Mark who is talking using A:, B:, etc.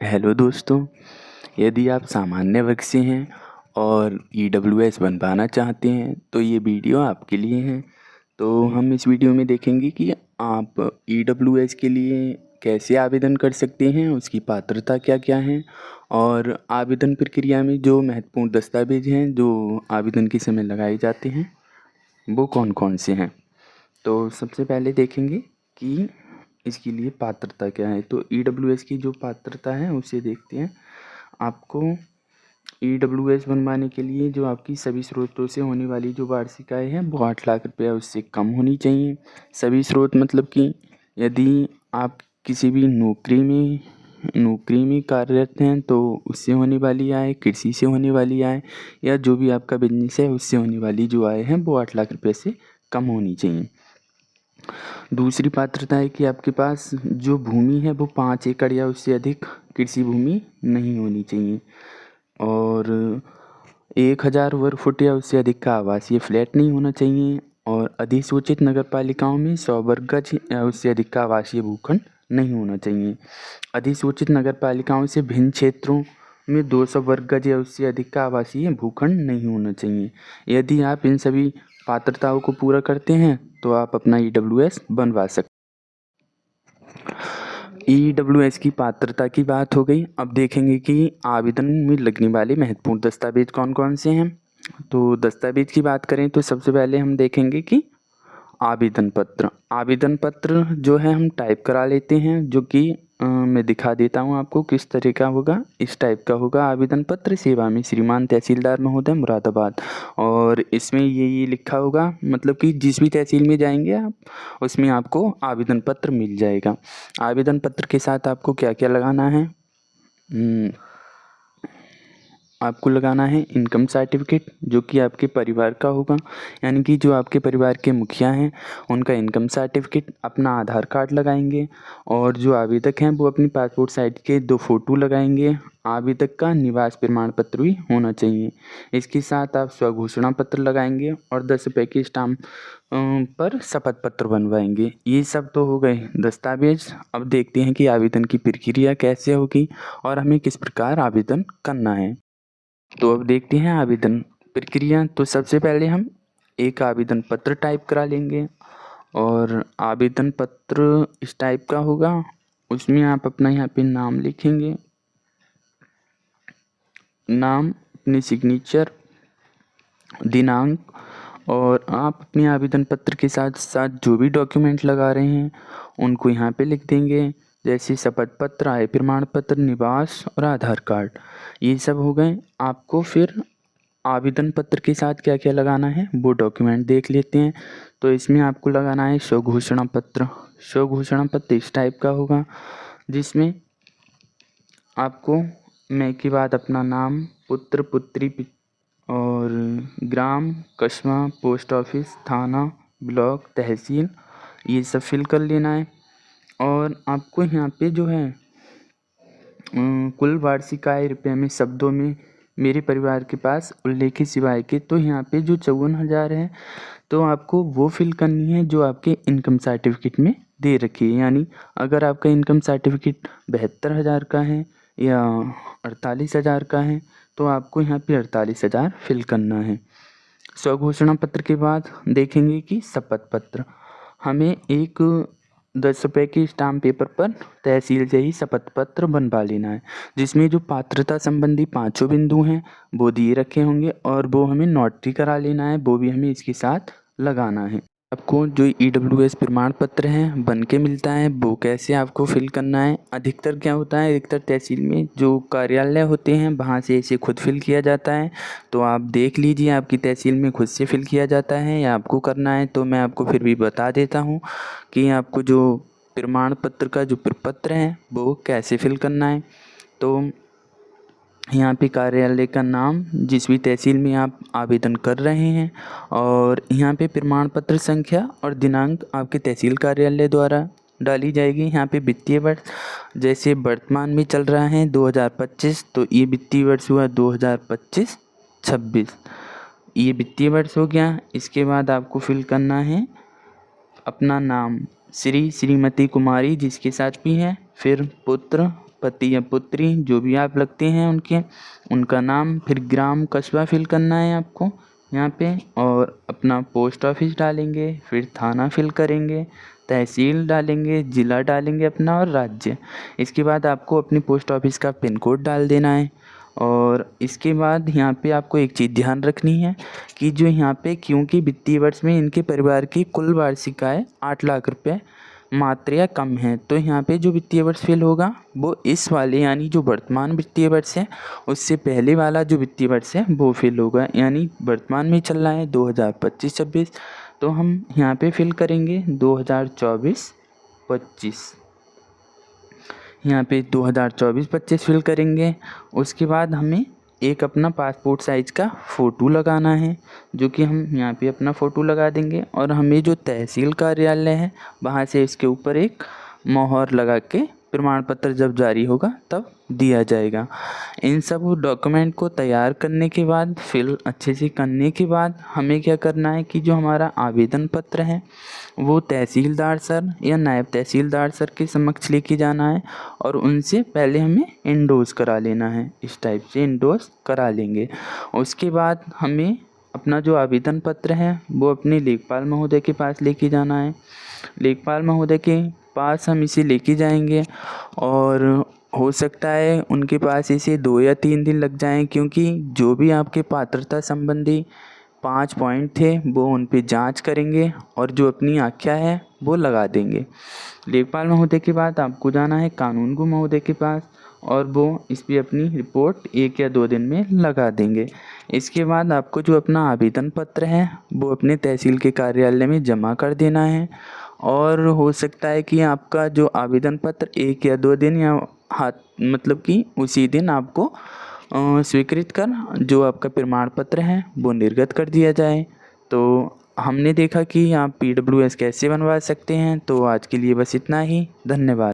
A: Hello दोस्तों, यदि आप सामान्य वर्ग से हैं और ईडब्ल्यूएस बनवाना चाहते हैं तो ये वीडियो आपके लिए है। तो हम इस वीडियो में देखेंगे कि आप ईडब्ल्यूएस के लिए कैसे आवेदन कर सकते हैं, उसकी पात्रता क्या क्या है और आवेदन प्रक्रिया में जो महत्वपूर्ण दस्तावेज हैं जो आवेदन के समय लगाए जाते हैं वो कौन कौन से हैं। तो सबसे पहले देखेंगे कि इसके लिए पात्रता क्या है। तो ईडब्ल्यूएस की जो पात्रता है उसे देखते हैं। आपको ईडब्ल्यूएस बनवाने के लिए जो आपकी सभी स्रोतों से होने वाली जो वार्षिक आय है वो 8 लाख रुपया उससे कम होनी चाहिए। सभी स्रोत मतलब कि यदि आप किसी भी नौकरी में कार्यरत हैं तो उससे होने वाली आय, कृषि से होने वाली आय या जो भी आपका बिजनेस है उससे होने वाली जो आय है वो 8 लाख रुपये से कम होनी चाहिए। दूसरी पात्रता है कि आपके पास जो भूमि है वो 5 एकड़ या उससे अधिक कृषि भूमि नहीं होनी चाहिए और 1000 वर्ग फुट या उससे अधिक का आवासीय फ्लैट नहीं होना चाहिए और अधिसूचित नगर पालिकाओं में 100 वर्ग गज या उससे अधिक का आवासीय भूखंड नहीं होना चाहिए। अधिसूचित नगर पालिकाओं से भिन्न क्षेत्रों में 200 वर्ग गज या उससे अधिक का आवासीय भूखंड नहीं होना चाहिए। यदि आप इन सभी पात्रताओं को पूरा करते हैं तो आप अपना ईडब्ल्यूएस बनवा सकते हैं। ईडब्ल्यूएस की पात्रता की बात हो गई। अब देखेंगे कि आवेदन में लगने वाले महत्वपूर्ण दस्तावेज कौन कौन से हैं। तो दस्तावेज की बात करें तो सबसे पहले हम देखेंगे कि आवेदन पत्र जो है हम टाइप करा लेते हैं, जो कि मैं दिखा देता हूँ आपको किस तरह का होगा। इस टाइप का होगा आवेदन पत्र, सेवा में श्रीमान तहसीलदार महोदय मुरादाबाद। और इसमें ये लिखा होगा, मतलब कि जिस भी तहसील में जाएंगे आप उसमें आपको आवेदन पत्र मिल जाएगा। आवेदन पत्र के साथ आपको क्या क्या लगाना है, आपको लगाना है इनकम सर्टिफिकेट जो कि आपके परिवार का होगा, यानी कि जो आपके परिवार के मुखिया हैं उनका इनकम सर्टिफिकेट, अपना आधार कार्ड लगाएंगे और जो आवेदक हैं वो अपनी पासपोर्ट साइज के 2 फोटो लगाएंगे। आवेदक का निवास प्रमाण पत्र भी होना चाहिए। इसके साथ आप स्वघोषणा पत्र लगाएंगे और 10 रुपये के स्टाम्प पर शपथ पत्र बनवाएंगे। ये सब तो हो गए दस्तावेज। अब देखते हैं कि आवेदन की प्रक्रिया कैसे होगी और हमें किस प्रकार आवेदन करना है। तो अब देखते हैं आवेदन प्रक्रिया। तो सबसे पहले हम एक आवेदन पत्र टाइप करा लेंगे और आवेदन पत्र इस टाइप का होगा। उसमें आप अपना यहाँ पे नाम लिखेंगे, नाम, अपनी सिग्नेचर, दिनांक और आप अपने आवेदन पत्र के साथ साथ जो भी डॉक्यूमेंट लगा रहे हैं उनको यहाँ पे लिख देंगे, जैसे शपथ पत्र, आय प्रमाण पत्र, निवास और आधार कार्ड। ये सब हो गए। आपको फिर आवेदन पत्र के साथ क्या क्या लगाना है वो डॉक्यूमेंट देख लेते हैं। तो इसमें आपको लगाना है स्वघोषणा पत्र। स्वघोषणा पत्र इस टाइप का होगा जिसमें आपको मैं के बाद अपना नाम, पुत्र पुत्री और ग्राम, कस्बा, पोस्ट ऑफिस, थाना, ब्लॉक, तहसील ये सब फिल कर लेना है। और आपको यहाँ पे जो है कुल वार्षिक आय रुपये में शब्दों में मेरे परिवार के पास उल्लेखित सिवाय के, तो यहाँ पे जो 54,000 है तो आपको वो फिल करनी है जो आपके इनकम सर्टिफिकेट में दे रखी है। यानी अगर आपका इनकम सर्टिफिकेट 72,000 का है या 48,000 का है तो आपको यहाँ पे 48,000 फिल करना है। स्वघोषणा पत्र के बाद देखेंगे कि शपथ पत्र। हमें एक 10 रुपये के स्टाम्प पेपर पर तहसील से ही शपथ पत्र बनवा लेना है, जिसमें जो पात्रता संबंधी 5 बिंदु हैं वो दिए रखे होंगे और वो हमें नोटरी करा लेना है, वो भी हमें इसके साथ लगाना है। आपको जो ईडब्ल्यूएस प्रमाण पत्र है बन के मिलता है वो कैसे आपको फिल करना है। अधिकतर क्या होता है, अधिकतर तहसील में जो कार्यालय होते हैं वहाँ से इसे खुद फिल किया जाता है। तो आप देख लीजिए आपकी तहसील में खुद से फिल किया जाता है या आपको करना है। तो मैं आपको फिर भी बता देता हूँ कि आपको जो प्रमाण पत्र का जो प्रपत्र है वो कैसे फिल करना है। तो यहाँ पे कार्यालय का नाम जिस भी तहसील में आप आवेदन कर रहे हैं और यहाँ पे प्रमाण पत्र संख्या और दिनांक आपके तहसील कार्यालय द्वारा डाली जाएगी। यहाँ पे वित्तीय वर्ष जैसे वर्तमान में चल रहा है 2025, तो ये वित्तीय वर्ष हुआ 2025-26, ये वित्तीय वर्ष हो गया। इसके बाद आपको फिल करना है अपना नाम, श्री श्रीमती कुमारी जिसके साथ भी है, फिर पुत्र पति या पुत्री जो भी आप लगते हैं उनका नाम, फिर ग्राम कस्बा फिल करना है आपको यहाँ पे, और अपना पोस्ट ऑफिस डालेंगे, फिर थाना फिल करेंगे, तहसील डालेंगे, ज़िला डालेंगे अपना और राज्य। इसके बाद आपको अपनी पोस्ट ऑफिस का पिन कोड डाल देना है। और इसके बाद यहाँ पे आपको एक चीज़ ध्यान रखनी है कि जो यहाँ पे, क्योंकि वित्तीय वर्ष में इनके परिवार की कुल वार्षिक आय 8 लाख रुपए मात्र या कम है, तो यहाँ पे जो वित्तीय वर्ष फेल होगा वो इस वाले यानी जो वर्तमान वित्तीय वर्ष है उससे पहले वाला जो वित्तीय वर्ष है वो फेल होगा। यानी वर्तमान में चल रहा है 2025-26, तो हम यहाँ पे फिल करेंगे 2024-25, यहाँ पे 2024-25 फिल करेंगे। उसके बाद हमें एक अपना पासपोर्ट साइज़ का फ़ोटो लगाना है, जो कि हम यहाँ पे अपना फ़ोटो लगा देंगे, और हमें जो तहसील कार्यालय है वहाँ से इसके ऊपर एक मोहर लगा के प्रमाण पत्र जब जारी होगा तब दिया जाएगा। इन सब डॉक्यूमेंट को तैयार करने के बाद, फिल अच्छे से करने के बाद हमें क्या करना है कि जो हमारा आवेदन पत्र है वो तहसीलदार सर या नायब तहसीलदार सर के समक्ष लेके जाना है, और उनसे पहले हमें इंडोर्स करा लेना है। इस टाइप से इंडोर्स करा लेंगे। उसके बाद हमें अपना जो आवेदन पत्र है वो अपने लेखपाल महोदय के पास लेके जाना है। लेखपाल महोदय के पास हम इसे लेके जाएंगे, और हो सकता है उनके पास इसे 2 या 3 दिन लग जाएं, क्योंकि जो भी आपके पात्रता संबंधी 5 पॉइंट थे वो उन पे जांच करेंगे और जो अपनी आख्या है वो लगा देंगे। लेखपाल महोदय के बाद आपको जाना है कानूनगो महोदय के पास, और वो इस पर अपनी रिपोर्ट 1 या 2 दिन में लगा देंगे। इसके बाद आपको जो अपना आवेदन पत्र है वो अपने तहसील के कार्यालय में जमा कर देना है, और हो सकता है कि आपका जो आवेदन पत्र 1 या 2 दिन या मतलब कि उसी दिन आपको स्वीकृत कर जो आपका प्रमाण पत्र है वो निर्गत कर दिया जाए। तो हमने देखा कि आप PWS कैसे बनवा सकते हैं। तो आज के लिए बस इतना ही, धन्यवाद।